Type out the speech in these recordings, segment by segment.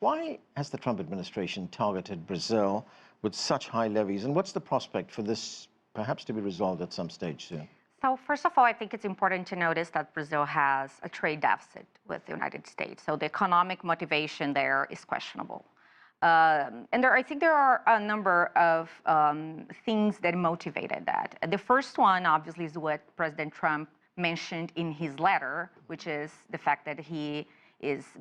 Why has the Trump administration targeted Brazil with such high levies, and what's the prospect for this perhaps to be resolved at some stage soon? So first of all, I think it's important to notice that Brazil has a trade deficit with the United States. So the economic motivation there is questionable. I think there are a number of things that motivated that. The first one, obviously, is what President Trump mentioned in his letter, which is the fact that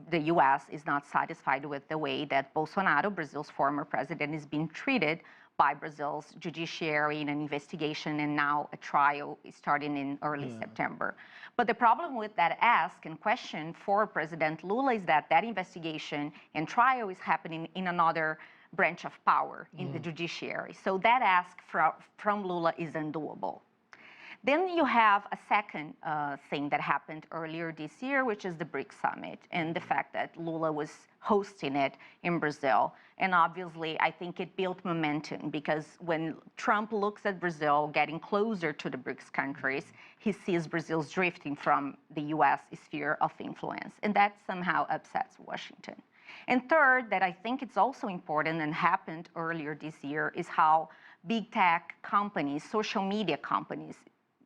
the U.S. is not satisfied with the way that Bolsonaro, Brazil's former president, is being treated by Brazil's judiciary in an investigation, and now a trial is starting in early September. But the problem with that ask and question for President Lula is that that investigation and trial is happening in another branch of power, in the judiciary. So that ask from Lula is undoable. Then you have a second thing that happened earlier this year, which is the BRICS summit, and the fact that Lula was hosting it in Brazil. And obviously, I think it built momentum, because when Trump looks at Brazil getting closer to the BRICS countries, he sees Brazil's drifting from the U.S. sphere of influence, and that somehow upsets Washington. And third, that I think it's also important and happened earlier this year, is how big tech companies, social media companies,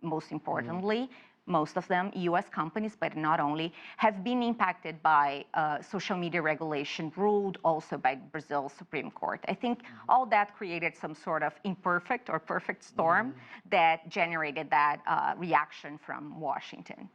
most importantly, most of them U.S. companies, but not only, have been impacted by social media regulation ruled also by Brazil's Supreme Court. I think all that created some sort of imperfect or perfect storm that generated that reaction from Washington.